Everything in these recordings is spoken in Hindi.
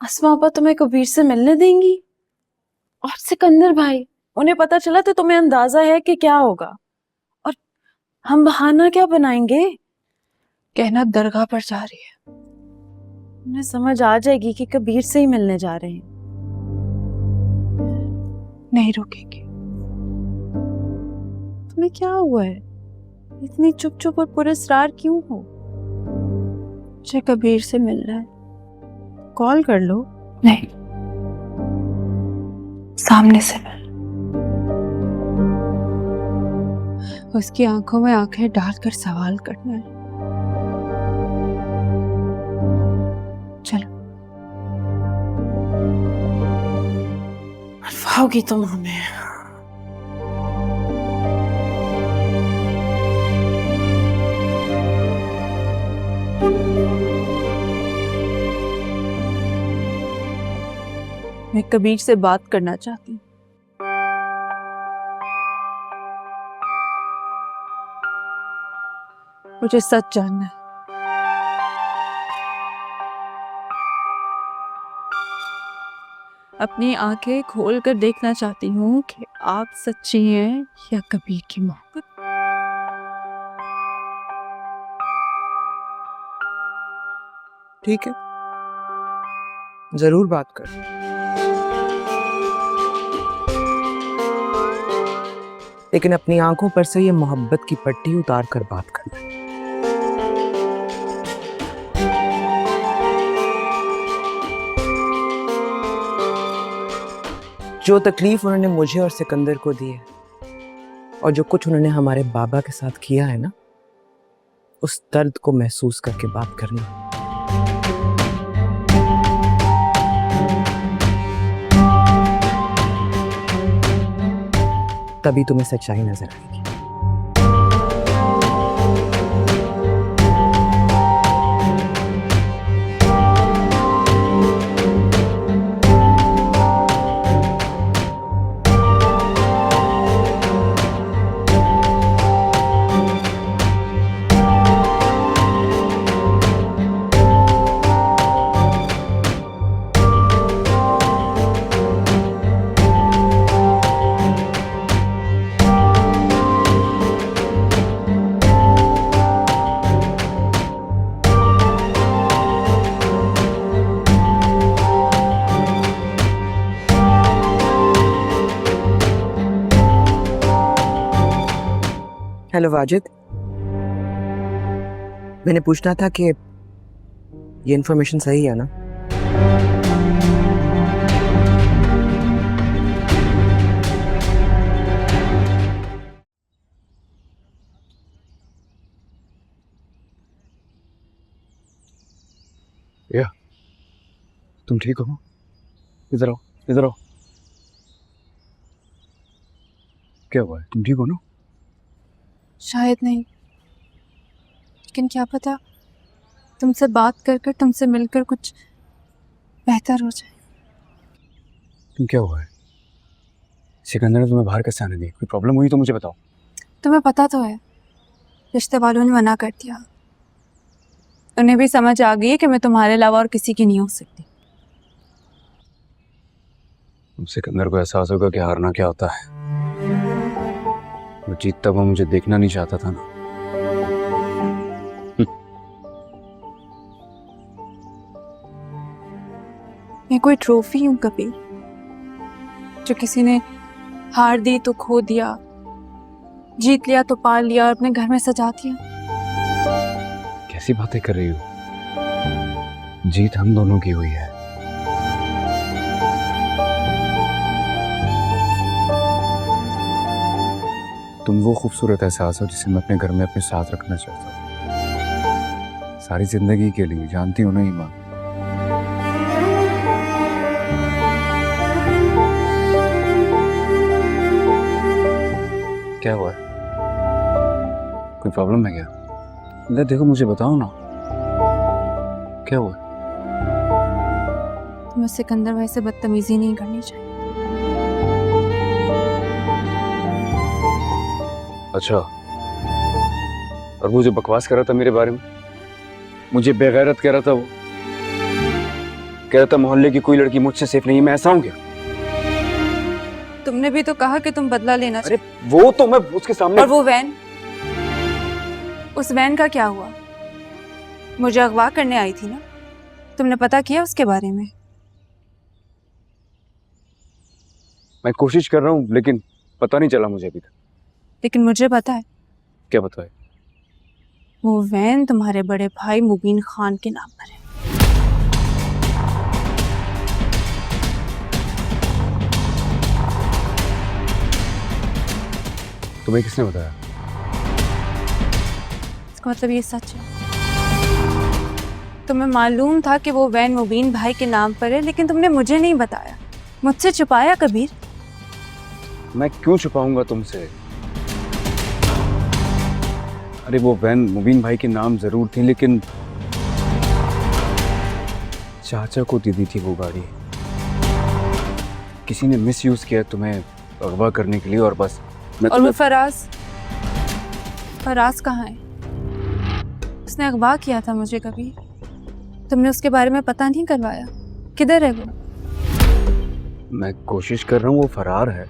अस्मा आपा तुम्हें कबीर से मिलने देंगी? और सिकंदर भाई, उन्हें पता चला तो तुम्हें अंदाजा है कि क्या होगा। और हम बहाना क्या बनाएंगे? कहना दरगाह पर जा रही है। उन्हें समझ आ जाएगी कि कबीर से ही मिलने जा रहे हैं। नहीं रुकेगी। तुम्हें क्या हुआ है? इतनी चुप चुप और पुरस्रार क्यों हो? मुझे कबीर से मिलना है। कॉल कर लो। नहीं, सामने से मिल। उसकी आंखों में आंखें डालकर सवाल करना है। चलो। मरवाओगी तुम हमें। मैं कबीर से बात करना चाहती हूँ। मुझे सच जानना है। अपनी आंखें खोलकर देखना चाहती हूँ कि आप सच्ची हैं या कबीर की मोहब्बत। ठीक है, जरूर बात कर। लेकिन अपनी आंखों पर से ये मोहब्बत की पट्टी उतार कर बात करना। जो तकलीफ उन्होंने मुझे और सिकंदर को दी है और जो कुछ उन्होंने हमारे बाबा के साथ किया है ना, उस दर्द को महसूस करके बात करना। तभी तुम्हें सच्चाई नजर आएगी। हेलो वाजिद, मैंने पूछना था कि ये इन्फॉर्मेशन सही है ना? या तुम ठीक हो? इधर आओ, इधर आओ। क्या हुआ है? तुम ठीक हो ना? शायद नहीं, लेकिन क्या पता तुमसे बात कर कर, तुमसे मिलकर कुछ बेहतर हो जाए। तुम क्या हुआ है? सिकंदर ने तुम्हें बाहर कैसे आने दी? कोई प्रॉब्लम हुई तो मुझे बताओ। तुम्हें पता तो है, रिश्ते वालों ने मना कर दिया। उन्हें भी समझ आ गई है कि मैं तुम्हारे अलावा और किसी की नहीं हो सकती। सिकंदर को एहसास होगा कि हारना क्या होता है। वो जीतता हुआ मुझे देखना नहीं चाहता था ना। मैं कोई ट्रॉफी हूं कभी, जो किसी ने हार दी तो खो दिया, जीत लिया तो पा लिया और अपने घर में सजा दिया। कैसी बातें कर रही हो? जीत हम दोनों की हुई है। तुम वो खूबसूरत एहसास हो जिसे मैं अपने घर में अपने साथ रखना चाहता हूँ, सारी जिंदगी के लिए। जानती हो ना ईमान? क्या हुआ है? कोई प्रॉब्लम है क्या? ले देखो, मुझे बताओ ना, क्या हुआ? तुम्हें सिकंदर भाई से बदतमीजी नहीं करनी चाहिए। अच्छा, और मुझे बकवास कर रहा था मेरे बारे में, मुझे बेगैरत कह रहा था वो। कह रहा था मोहल्ले की कोई लड़की मुझसे सेफ नहीं है। मैं ऐसा हूँ क्या? तुमने भी तो कहा कि तुम बदला लेना अरे वो तो मैं उसके सामने। और वो वैन, उस वैन का क्या हुआ? मुझे अगवा करने आई थी ना, तुमने पता किया उसके बारे में? मैं कोशिश कर रहा हूँ लेकिन पता नहीं चला मुझे अभी तक। लेकिन मुझे पता है, क्या पता है? वो वैन तुम्हारे बड़े भाई मुबीन खान के नाम पर है। तुम्हें किसने बताया? इसका मतलब ये सच है? तुम्हें मालूम था कि वो वैन मुबीन भाई के नाम पर है, लेकिन तुमने मुझे नहीं बताया, मुझसे छुपाया। कबीर, मैं क्यों छुपाऊंगा तुमसे? अरे वो वैन मुबीन भाई के नाम जरूर थी, लेकिन चाचा को दे दी थी वो गाड़ी। किसी ने मिसयूज किया तुम्हें अगवा करने के लिए, और बस मैं और वो फराज, फराज कहाँ है? उसने अगवा किया था मुझे। कभी तुमने उसके बारे में पता नहीं करवाया? किधर है वो? मैं कोशिश कर रहा हूँ, वो फरार है।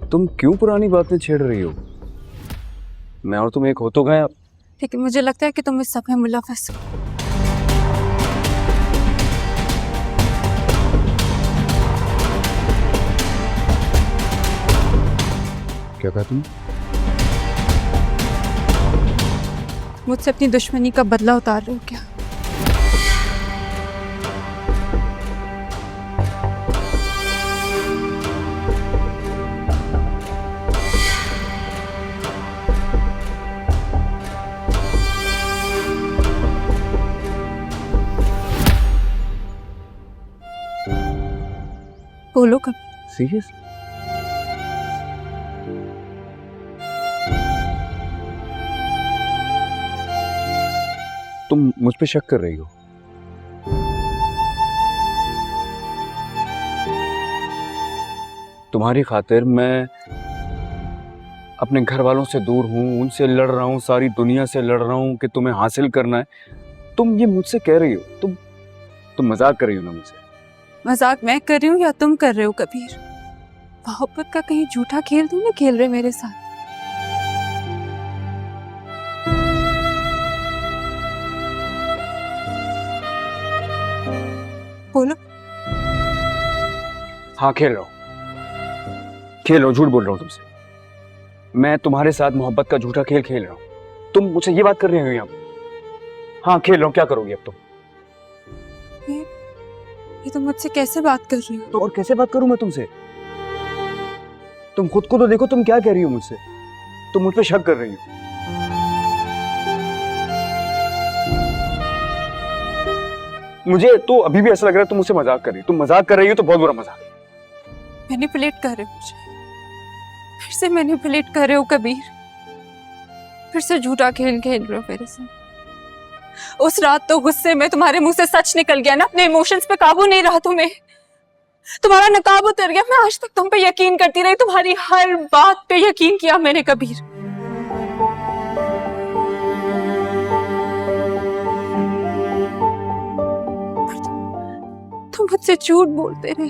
तुम क्यों पुरानी बातें छेड़ रही हो? मैं और तुम एक हो तो गए अब। लेकिन मुझे लगता है कि तुम इस सब में मुलव्वस हो। क्या कहा तुम? मुझसे अपनी दुश्मनी का बदला उतार रहे हो क्या? बोलो कभी। सीरियस? तुम मुझ पे शक कर रही हो? तुम्हारी खातिर मैं अपने घर वालों से दूर हूं, उनसे लड़ रहा हूं, सारी दुनिया से लड़ रहा हूं कि तुम्हें हासिल करना है। तुम ये मुझसे कह रही हो? तुम मजाक कर रही हो ना मुझसे? मजाक मैं कर रही हूँ या तुम कर रहे हो कबीर? मोहब्बत का कहीं झूठा खेल तुम नहीं खेल रहे मेरे साथ? बोलो। हाँ, खेल रहा हूं, झूठ बोल रहा हूं तुमसे। मैं तुम्हारे साथ मोहब्बत का झूठा खेल खेल रहा हूं। तुम मुझसे ये बात कर रही हो यहाँ? हाँ, खेल रहा हूं। क्या करोगी अब तुम? ये तुम मुझसे कैसे बात कर रही हो? तो और कैसे बात करूं मैं तुमसे? तुम खुद को तो देखो, तुम क्या कह रही हो मुझसे? तुम मुझ पे शक कर रही हो। मुझे तो अभी भी ऐसा लग रहा है तुम मुझसे मजाक कर रही हो। तुम मजाक कर रही हो तो बहुत बुरा मजाक है। मैनिपुलेट कर रहे हो मुझे, फिर से मैनिपुलेट कर रहे हो कबीर। फिर से झूठा खेल खेल रहे हो मेरे साथ। उस रात तो गुस्से में तुम्हारे मुंह से सच निकल गया ना, अपने इमोशंस पे काबू नहीं रहा तुम्हें, तुम्हारा नकाब उतर गया। मैं आज तक तुम पे यकीन करती रही, तुम्हारी हर बात पे यकीन किया मैंने कबीर। तुम मुझसे झूठ बोलते रहे,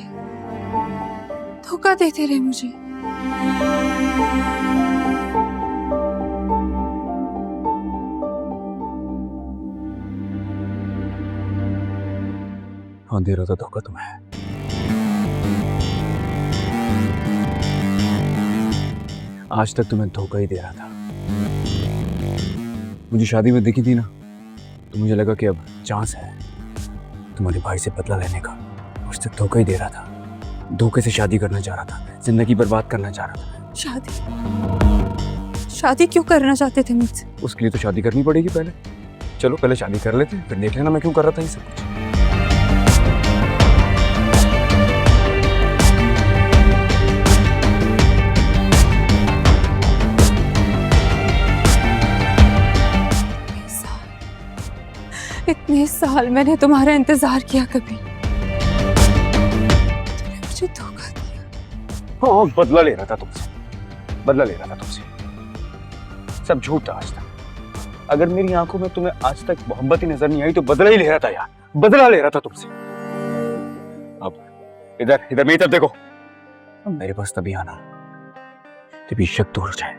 धोखा देते रहे मुझे। हाँ, दे रहा था धोखा तुम्हें। आज तक तुम्हें धोखा ही दे रहा था। मुझे शादी में दिखी थी ना, तो मुझे लगा कि अब चांस है तुम्हारे भाई से बदला लेने का। उस तक धोखा ही दे रहा था। धोखे से शादी करना चाह रहा था, जिंदगी बर्बाद करना चाह रहा था। शादी क्यों करना चाहते थे मुझसे? उसके लिए तो शादी करनी पड़ेगी पहले। चलो पहले शादी कर लेते, फिर देख लेना मैं क्यों कर रहा था ये सब कुछ। इतने साल मैंने तुम्हारा इंतजार किया, कभी तुमने मुझे धोखा दिया। हाँ, बदला ले रहा था तुमसे, बदला ले रहा था तुमसे। सब झूठ था आज तक। अगर मेरी आंखों में तुम्हें आज तक मोहब्बत ही नजर नहीं आई तो बदला ही ले रहा था यार, बदला ले रहा था तुमसे। अब इधर इधर मेरी तरफ देखो, अब मेरे पास तभी आना जब ये शक दूर हो जाए।